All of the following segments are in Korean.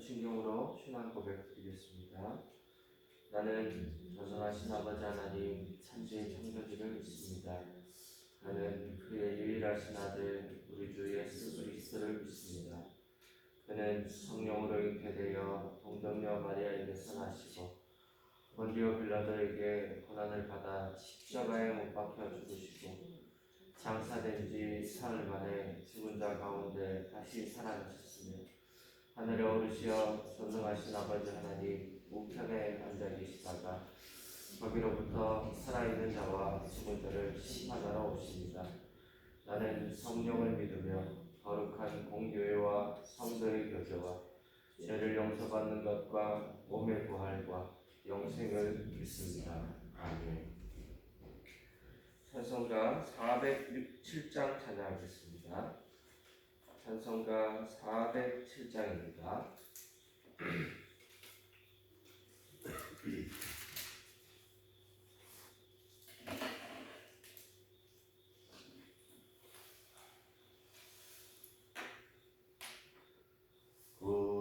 전신경으로 신앙 고백 드리겠습니다. 나는 전능하신 아버지 하나님 천지의 창조주를 믿습니다. 나는 그의 유일하신 아들 우리 주 예수 그리스도를 믿습니다. 그는 성령으로 잉태되어 동정녀 마리아에게서 나시고 본디오 빌라도에게 고난을 받아 십자가에 못 박혀 죽으시고 장사된 지 사흘 만에 죽은 자 가운데 다시 살아나셨으며 하늘에 오르시어 전능하신 아버지 하나님 우편에 앉아 계시다가 거기로부터 살아있는 자와 죽은 자를 심판하러 오십니다. 나는 성령을 믿으며 거룩한 공교회와 성도의 교제와 죄를 용서받는 것과 몸의 부활과 영생을 믿습니다. 아멘. 찬송가 407장 찬양하겠습니다. 찬송가 407장입니다.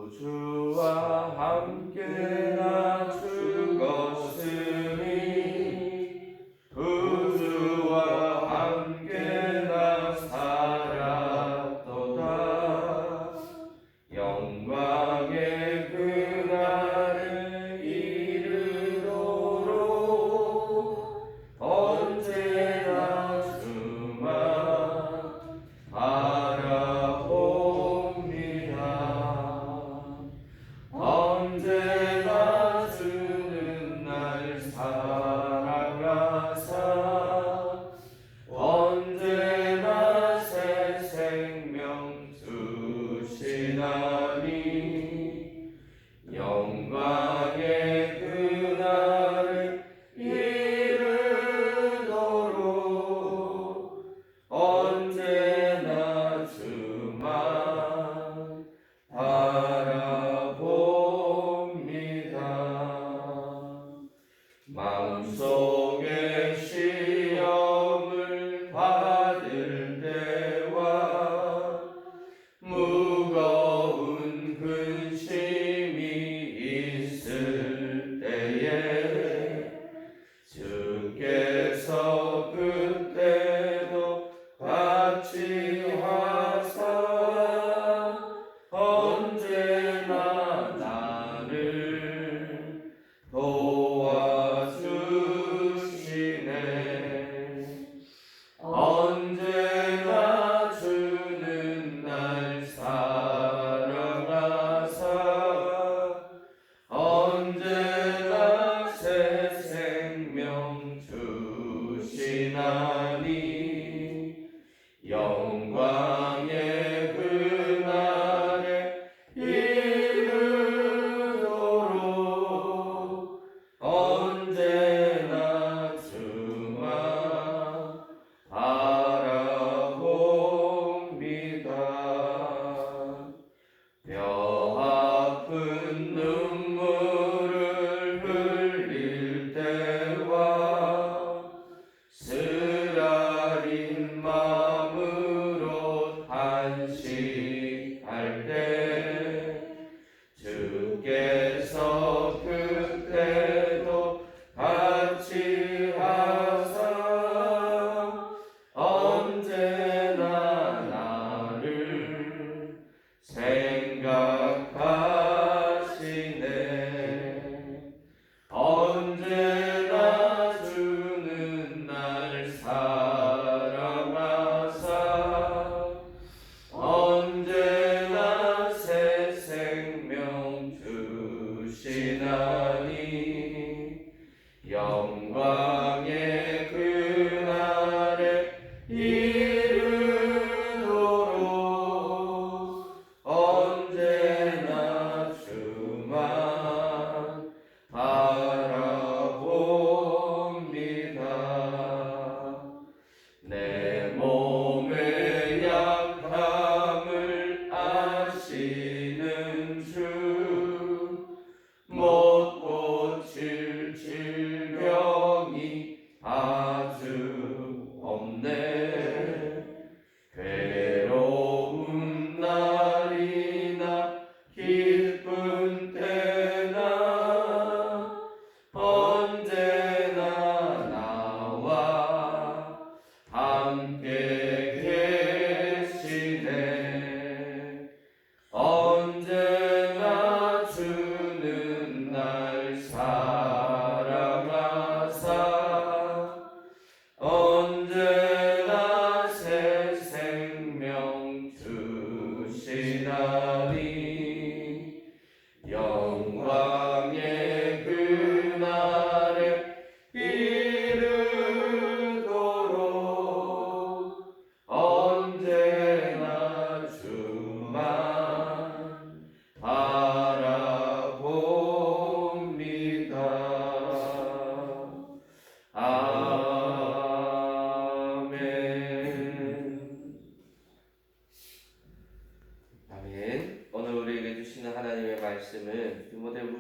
구주와 함께나 죽었으니 구주와 함께나 살았도다. 영광의 그날에 이르도록 언제나 주만 바라봅니다. 언제나 주는 날 사랑하사 언제나 새 생명 주시나니 영광의 그날에 이르도록 언제나 주만 바라봅니다. 마음속에 시험을 받을 때와 무거운 근심이 있을 때에 주께서 그때도 같이 하사 언제나 나를 도와주시네. 언제나 주는 날 사랑하사 언제나 새 생명 주시나니 영광의 그날에 이르도록 언제나 주만 바라봅니다. 뼈 아픈 눈물을 흘릴 때와 쓰라린 마음으로 탄식할 때 주께서 그때도 같이 하사 언제나 나를 생각하시네. 언제나 주는 날 사랑하사 언제나 새 생명 주시나니 영광의 그날에 이르도록 언제나 주만 바라봅니다. 내 몸의 약함을 아시는 주 못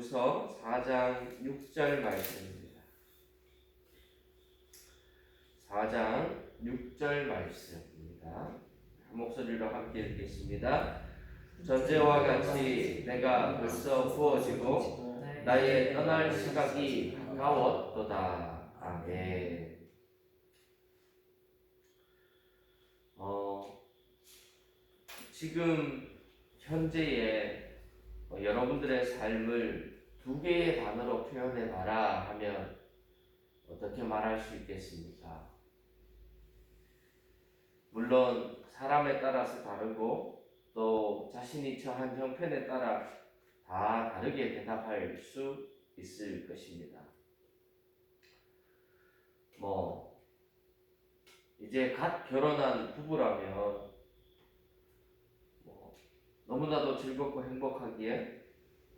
고린도후서 4장 6절 말씀입니다. 4장 6절 말씀입니다. 한 목소리로 함께 읽겠습니다. 전제와 같이 내가 벌써 부어지고 나의 떠날 시각이 가까웠도다. 아멘. 지금 현재의 여러분들의 삶을 두 개의 단어로 표현해 봐라 하면 어떻게 말할 수 있겠습니까? 물론 사람에 따라서 다르고 또 자신이 처한 형편에 따라 다 다르게 대답할 수 있을 것입니다. 이제 갓 결혼한 부부라면 너무나도 즐겁고 행복하기에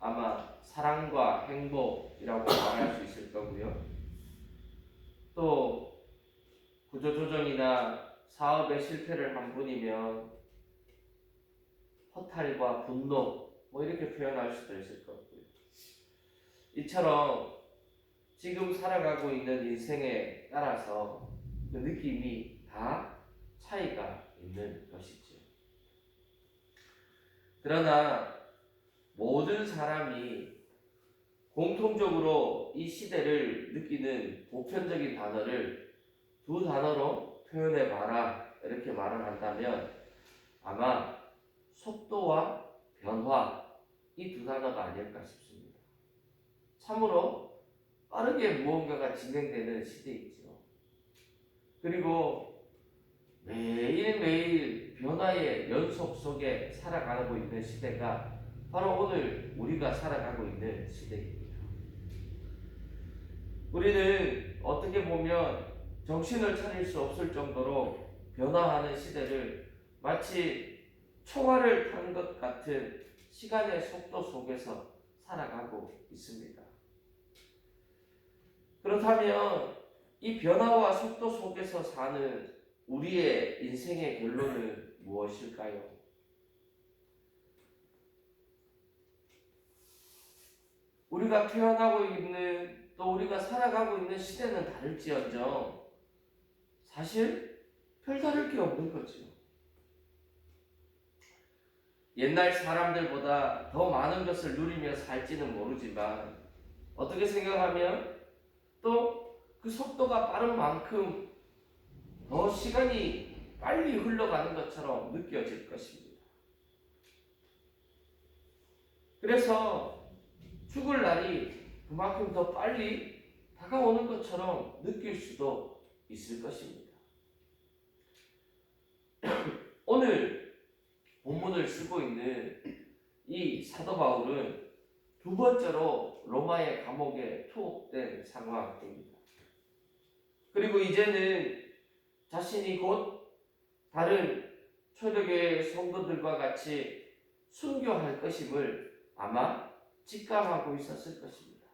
아마 사랑과 행복이라고 말할 수 있을 거고요. 또 구조조정이나 사업에 실패를 한 분이면 허탈과 분노 이렇게 표현할 수도 있을 거고요. 이처럼 지금 살아가고 있는 인생에 따라서 그 느낌이 다 차이가 있는 것이죠. 그러나 모든 사람이 공통적으로 이 시대를 느끼는 보편적인 단어를 두 단어로 표현해 봐라 이렇게 말을 한다면 아마 속도와 변화 이 두 단어가 아닐까 싶습니다. 참으로 빠르게 무언가가 진행되는 시대이죠. 그리고 매일매일 변화의 연속 속에 살아가고 있는 시대가 바로 오늘 우리가 살아가고 있는 시대입니다. 우리는 어떻게 보면 정신을 차릴 수 없을 정도로 변화하는 시대를 마치 초과를 탄 것 같은 시간의 속도 속에서 살아가고 있습니다. 그렇다면 이 변화와 속도 속에서 사는 우리의 인생의 결론은 무엇일까요? 우리가 태어나고 있는 또 우리가 살아가고 있는 시대는 다를지언정 사실 별다를 게 없는 거죠. 옛날 사람들보다 더 많은 것을 누리며 살지는 모르지만 어떻게 생각하면 또 그 속도가 빠른 만큼 더 시간이 빨리 흘러가는 것처럼 느껴질 것입니다. 그래서 죽을 날이 그만큼 더 빨리 다가오는 것처럼 느낄 수도 있을 것입니다. 오늘 본문을 쓰고 있는 이 사도 바울은 두 번째로 로마의 감옥에 투옥된 상황입니다. 그리고 이제는 자신이 곧 다른 초대교회 성도들과 같이 순교할 것임을 아마 직감하고 있었을 것입니다.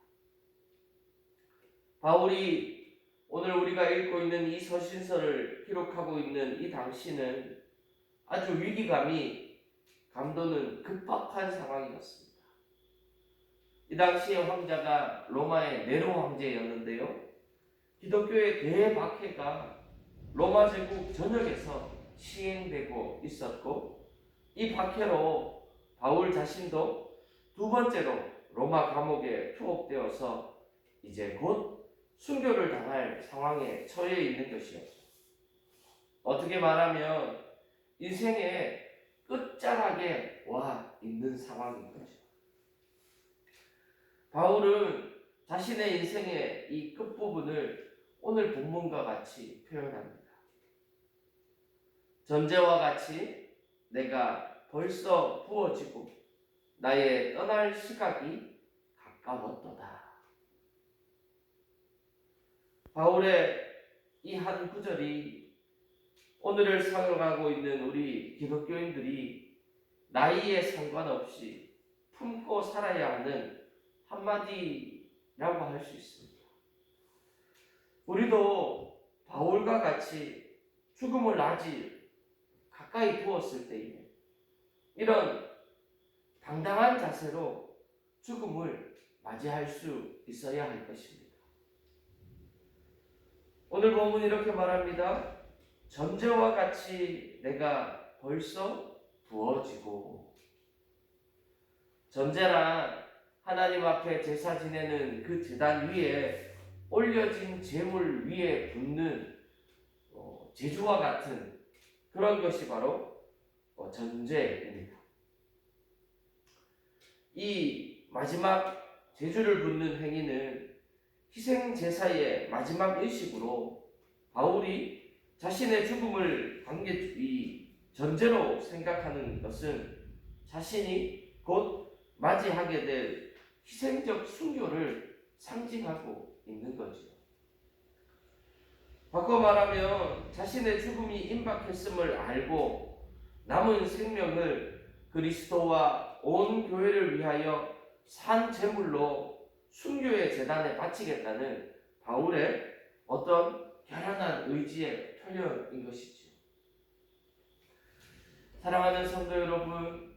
바울이 오늘 우리가 읽고 있는 이 서신서를 기록하고 있는 이 당시는 아주 위기감이 감도는 급박한 상황이었습니다. 이 당시의 황자가 로마의 네로 황제였는데요. 기독교의 대박해가 로마 제국 전역에서 시행되고 있었고 이 박해로 바울 자신도 두 번째로 로마 감옥에 투옥되어서 이제 곧 순교를 당할 상황에 처해 있는 것이었죠. 어떻게 말하면 인생의 끝자락에 와 있는 상황인 거죠. 바울은 자신의 인생의 이 끝부분을 오늘 본문과 같이 표현합니다. 전제와 같이 내가 벌써 부어지고 나의 떠날 시각이 가까웠도다. 바울의 이 한 구절이 오늘을 살아가고 있는 우리 기독교인들이 나이에 상관없이 품고 살아야 하는 한마디라고 할 수 있습니다. 우리도 바울과 같이 죽음을 아직 가까이 두었을 때에 이런 당당한 자세로 죽음을 맞이할 수 있어야 할 것입니다. 오늘 본문 이렇게 말합니다. 전제와 같이 내가 벌써 부어지고. 전제란 하나님 앞에 제사 지내는 그 제단 위에 올려진 제물 위에 붓는 제주와 같은 그런 것이 바로 전제입니다. 이 마지막 제주를 붓는 행위는 희생 제사의 마지막 의식으로 바울이 자신의 죽음을 이 전제로 생각하는 것은 자신이 곧 맞이하게 될 희생적 순교를 상징하고 있는 거죠. 바꿔 말하면 자신의 죽음이 임박했음을 알고 남은 생명을 그리스도와 온 교회를 위하여 산 제물로 순교의 제단에 바치겠다는 바울의 어떤 결연한 의지의 표현인 것이죠. 사랑하는 성도 여러분,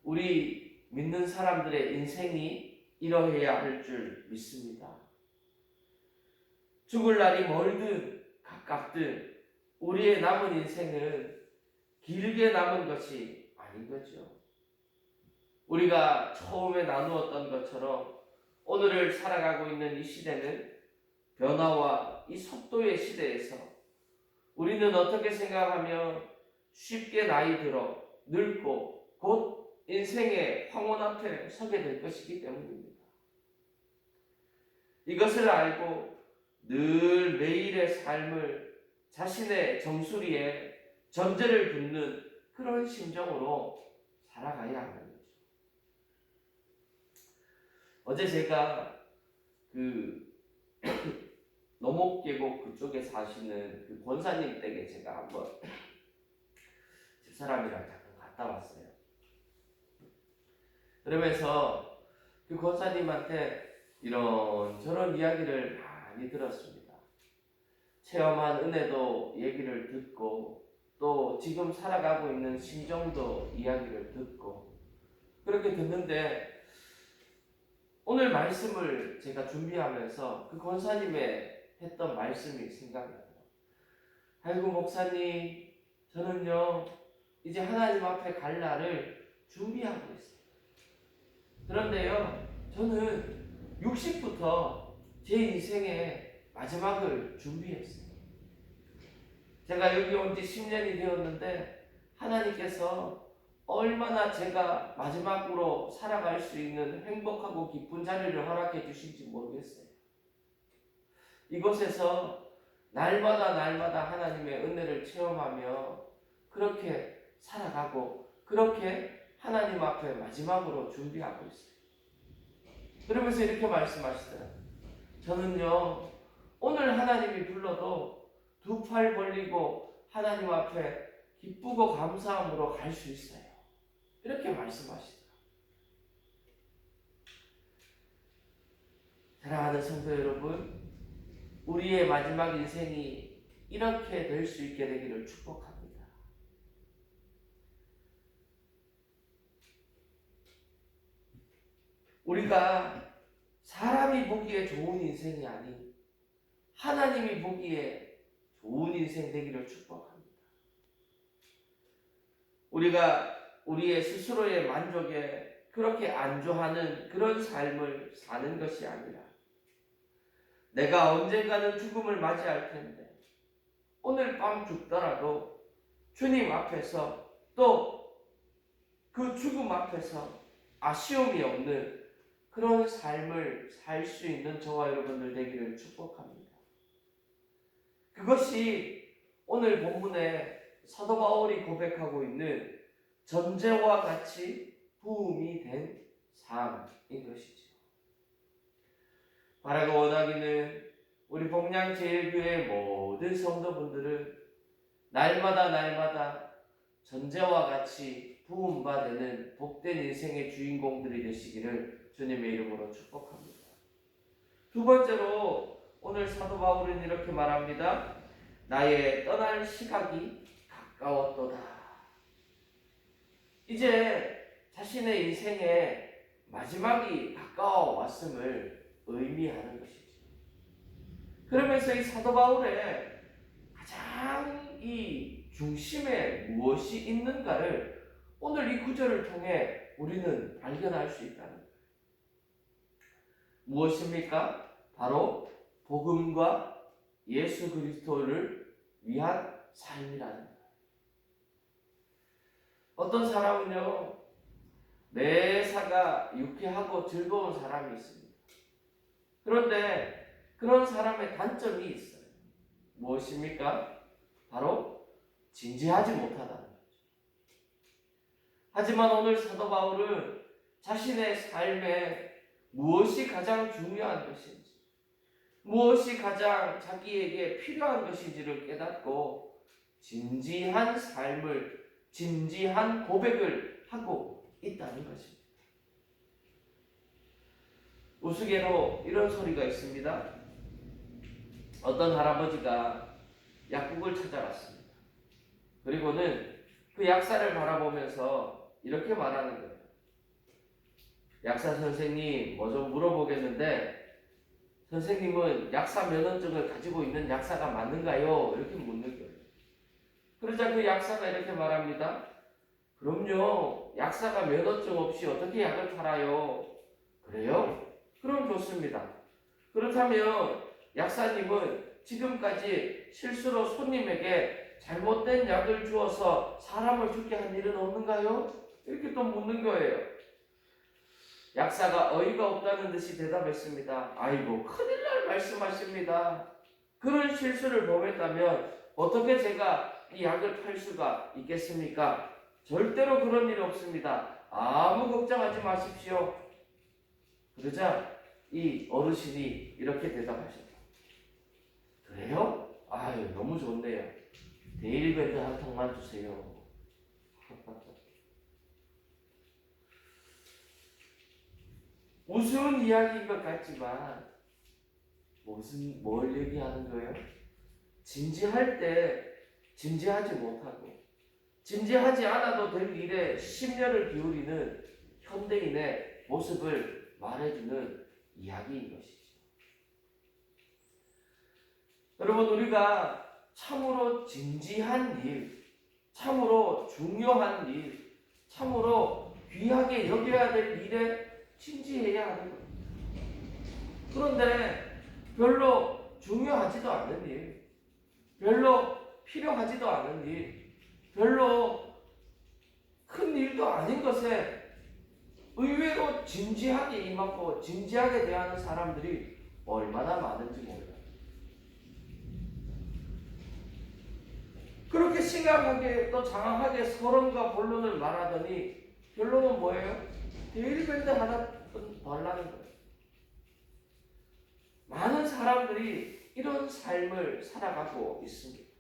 우리 믿는 사람들의 인생이 이러해야 할 줄 믿습니다. 죽을 날이 멀든 가깝든 우리의 남은 인생은 길게 남은 것이 아닌 거죠. 우리가 처음에 나누었던 것처럼 오늘을 살아가고 있는 이 시대는 변화와 이 속도의 시대에서 우리는 어떻게 생각하면 쉽게 나이 들어 늙고 곧 인생의 황혼 앞에 서게 될 것이기 때문입니다. 이것을 알고 늘 매일의 삶을 자신의 정수리에 전제를 붓는 그런 심정으로 살아가야 하는 거죠. 어제 제가 노목계곡 그쪽에 사시는 그 권사님 댁에 제가 한번 집사람이랑 잠깐 갔다 왔어요. 그러면서 그 권사님한테 이런저런 이야기를 많이 들었습니다. 체험한 은혜도 얘기를 듣고 또 지금 살아가고 있는 심정도 이야기를 듣고 그렇게 듣는데 오늘 말씀을 제가 준비하면서 그 권사님의 했던 말씀이 생각나요. 아이고 목사님, 저는요 이제 하나님 앞에 갈 날을 준비하고 있어요. 그런데요 저는 60부터 제 인생의 마지막을 준비했어요. 제가 여기 온 지 10년이 되었는데 하나님께서 얼마나 제가 마지막으로 살아갈 수 있는 행복하고 기쁜 자리를 허락해 주실지 모르겠어요. 이곳에서 날마다 하나님의 은혜를 체험하며 그렇게 살아가고 그렇게 하나님 앞에 마지막으로 준비하고 있어요. 그러면서 이렇게 말씀하시더라고요. 저는요 오늘 하나님이 불러도 두 팔 벌리고 하나님 앞에 기쁘고 감사함으로 갈 수 있어요. 이렇게 말씀하시더라고요. 사랑하는 성도 여러분, 우리의 마지막 인생이 이렇게 될 수 있게 되기를 축복합니다. 우리가 사람이 보기에 좋은 인생이 아닌 하나님이 보기에 좋은 인생 되기를 축복합니다. 우리가 우리의 스스로의 만족에 그렇게 안주하는 그런 삶을 사는 것이 아니라 내가 언젠가는 죽음을 맞이할 텐데 오늘 밤 죽더라도 주님 앞에서 또 그 죽음 앞에서 아쉬움이 없는 그런 삶을 살 수 있는 저와 여러분들 되기를 축복합니다. 그것이 오늘 본문에 사도 바울이 고백하고 있는 전제와 같이 부음이 된 삶인 것이죠. 바라고 원하기는 우리 복량제일교회 모든 성도분들은 날마다 전제와 같이 부음받는 복된 인생의 주인공들이 되시기를 주님의 이름으로 축복합니다. 두 번째로 오늘 사도 바울은 이렇게 말합니다. 나의 떠날 시각이 가까웠도다. 이제 자신의 인생의 마지막이 가까워 왔음을 의미하는 것이지. 그러면서 이 사도 바울의 가장 이 중심에 무엇이 있는가를 오늘 이 구절을 통해 우리는 발견할 수 있다는 거예요. 무엇입니까? 바로 복음과 예수 그리스도를 위한 삶이라는 거예요. 어떤 사람은요, 매사가 유쾌하고 즐거운 사람이 있습니다. 그런데 그런 사람의 단점이 있어요. 무엇입니까? 바로 진지하지 못하다는 거죠. 하지만 오늘 사도 바울은 자신의 삶에 무엇이 가장 중요한 것인지, 무엇이 가장 자기에게 필요한 것인지를 깨닫고 진지한 삶을, 진지한 고백을 하고 있다는 것입니다. 우스개로 이런 소리가 있습니다. 어떤 할아버지가 약국을 찾아갔습니다. 그리고는 그 약사를 바라보면서 이렇게 말하는 거예요. 약사 선생님, 뭐 좀 물어보겠는데 선생님은 약사 면허증을 가지고 있는 약사가 맞는가요? 이렇게 묻는 거예요. 그러자 그 약사가 이렇게 말합니다. 그럼요. 약사가 면허증 없이 어떻게 약을 팔아요? 그래요? 그럼 좋습니다. 그렇다면 약사님은 지금까지 실수로 손님에게 잘못된 약을 주어서 사람을 죽게 한 일은 없는가요? 이렇게 또 묻는 거예요. 약사가 어이가 없다는 듯이 대답했습니다. 아이고, 큰일 날 말씀하십니다. 그런 실수를 범했다면 어떻게 제가 이 약을 팔 수가 있겠습니까? 절대로 그런 일 없습니다. 아무 걱정하지 마십시오. 그러자 이 어르신이 이렇게 대답하셨다. 그래요? 아유, 너무 좋네요. 데일밴드 한 통만 주세요. 우스운 이야기인 것 같지만 뭘 얘기하는 거예요? 진지할 때 진지하지 못하고 진지하지 않아도 될 일에 심려를 기울이는 현대인의 모습을 말해주는 이야기인 것이죠. 여러분, 우리가 참으로 진지한 일, 참으로 중요한 일, 참으로 귀하게 여겨야 될 일에 진지해야 하는 거예요. 그런데 별로 중요하지도 않은 일, 별로 필요하지도 않은 일, 별로 큰 일도 아닌 것에 의외로 진지하게 임하고 진지하게 대하는 사람들이 얼마나 많은지 몰라요. 그렇게 심각하게 또 장황하게 서론과 본론을 말하더니 결론은 뭐예요? 데일밴드 하나뿐 달라는 거예요. 많은 사람들이 이런 삶을 살아가고 있습니다.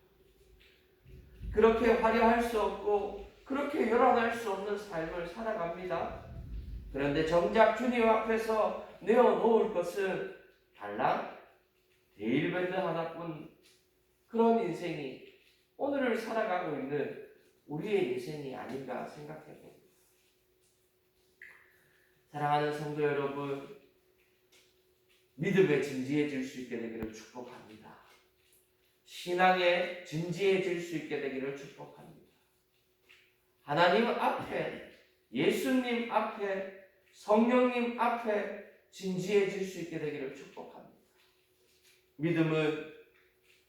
그렇게 화려할 수 없고 그렇게 요란할 수 없는 삶을 살아갑니다. 그런데 정작 주님 앞에서 내어놓을 것은 달랑 데일밴드 하나뿐. 그런 인생이 오늘을 살아가고 있는 우리의 인생이 아닌가 생각해 봅니다. 사랑하는 성도 여러분, 믿음에 진지해질 수 있게 되기를 축복합니다. 신앙에 진지해질 수 있게 되기를 축복합니다. 하나님 앞에, 예수님 앞에, 성령님 앞에 진지해질 수 있게 되기를 축복합니다. 믿음은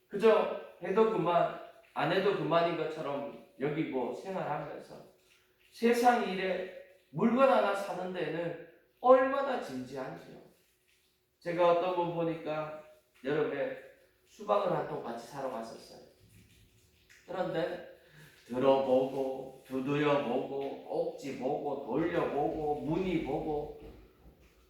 그저 해도 그만, 안 해도 그만인 것처럼 여기고 생활하면서 세상 일에 물건 하나 사는 데는 얼마나 진지한지요. 제가 어떤 분 보니까 여름에 수박을 한 통 같이 사러 갔었어요. 그런데 들어보고 두드려보고 꼭지보고 돌려보고 무늬 보고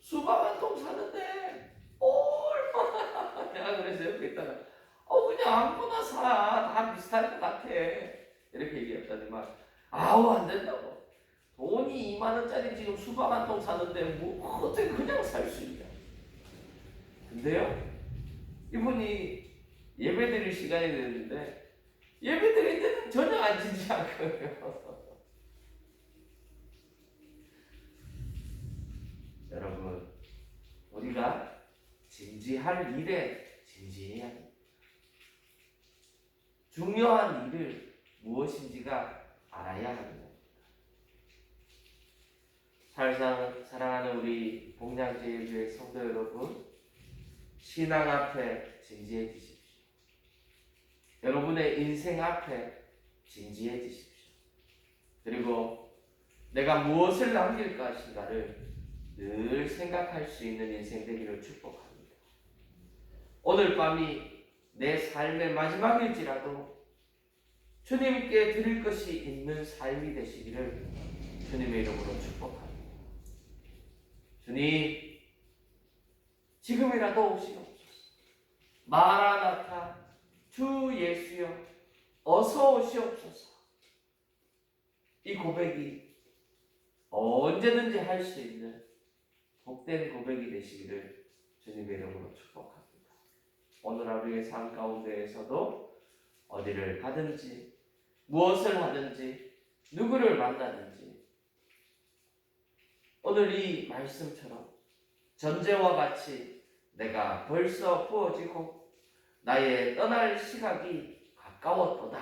수박 한 통 사는데 얼마나 내가 그래서 옆에 있다가 그냥 아무거나 사. 다 비슷할 것 같아. 이렇게 얘기했더니만 아우 안 된다고. 돈이 2만 원짜리 지금 수박 한 통 사는데 뭐 어떻게 그냥 살 수 있냐. 근데요, 이분이 예배 드릴 시간이 됐는데 예배 드릴 때는 전혀 안 진지한 거예요. 여러분, 우리가 진지할 일에 진지해야 합니다. 중요한 일을 무엇인지가 알아야 합니다. 사랑하는 우리 복량제일교회 성도 여러분, 신앙 앞에 진지해지십시오. 여러분의 인생 앞에 진지해지십시오. 그리고 내가 무엇을 남길 것인가를 늘 생각할 수 있는 인생 되기를 축복합니다. 오늘 밤이 내 삶의 마지막일지라도 주님께 드릴 것이 있는 삶이 되시기를 주님의 이름으로 축복합니다. 주님, 지금이라도 오시옵소서. 마라나타, 주 예수여, 어서 오시옵소서. 이 고백이 언제든지 할 수 있는 복된 고백이 되시기를 주님의 이름으로 축복합니다. 오늘 하루의 삶 가운데에서도 어디를 가든지 무엇을 하든지 누구를 만나든지 오늘 이 말씀처럼 전제와 같이 내가 벌써 부어지고 나의 떠날 시각이 가까웠도다.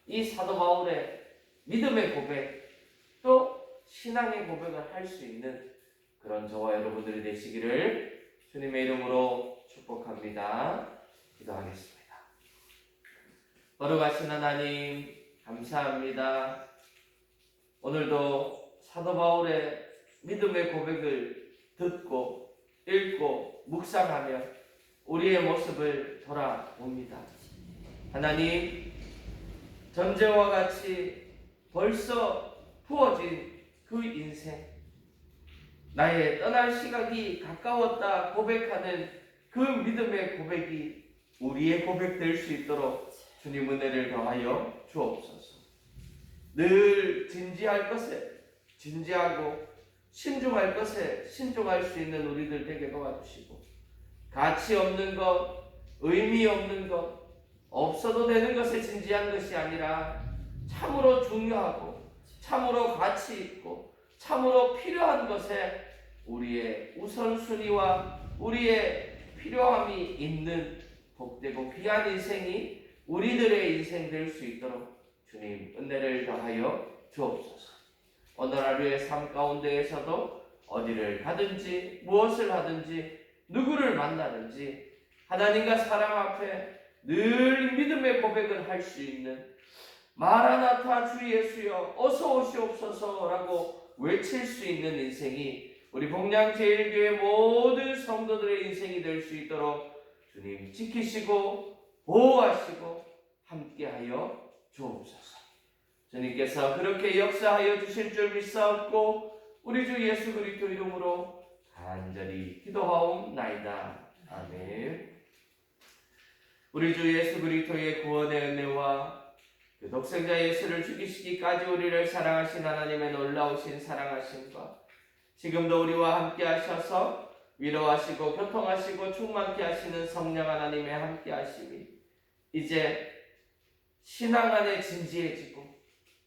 이 사도 바울의 믿음의 고백 또 신앙의 고백을 할 수 있는 그런 저와 여러분들이 되시기를 주님의 이름으로 축복합니다. 기도하겠습니다. 거룩하신 하나님 감사합니다. 오늘도 사도 바울의 믿음의 고백을 듣고 읽고 묵상하며 우리의 모습을 돌아봅니다. 하나님, 전제와 같이 벌써 부어진 그 인생, 나의 떠날 시각이 가까웠다 고백하는 그 믿음의 고백이 우리의 고백 될 수 있도록 주님 은혜를 더하여 주옵소서. 늘 진지할 것에 진지하고 신중할 것에 신중할 수 있는 우리들 되게 도와주시고, 가치 없는 것, 의미 없는 것, 없어도 되는 것에 진지한 것이 아니라 참으로 중요하고 참으로 가치 있고 참으로 필요한 것에 우리의 우선순위와 우리의 필요함이 있는 복되고 귀한 인생이 우리들의 인생 될 수 있도록 주님 은혜를 더하여 주옵소서. 오늘 하루의 삶 가운데에서도 어디를 가든지 무엇을 하든지 누구를 만나든지 하나님과 사람 앞에 늘 믿음의 고백을 할 수 있는 마라나타 주 예수여 어서 오시옵소서라고 외칠 수 있는 인생이 우리 복량제일교회 모든 성도들의 인생이 될 수 있도록 주님 지키시고 보호하시고 함께하여 주옵소서. 주님께서 그렇게 역사하여 주실 줄 믿사옵고 우리 주 예수 그리스도 이름으로 간절히 기도하옵나이다. 아멘. 우리 주 예수 그리스도의 구원의 은혜와 그 독생자 예수를 죽이시기까지 우리를 사랑하신 하나님의 놀라우신 사랑하심과 지금도 우리와 함께 하셔서 위로하시고 교통하시고 충만케 하시는 성령 하나님의 함께 하심이 이제 신앙 안에 진지해지고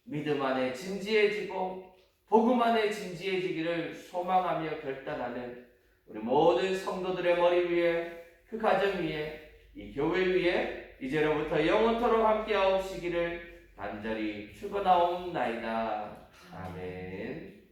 믿음 안에 진지해지고 복음 안에 진지해지기를 소망하며 결단하는 우리 모든 성도들의 머리 위에 그 가정 위에 이 교회 위에 이제로부터 영원토록 함께하옵시기를 간절히 축원하옵나이다. 아멘.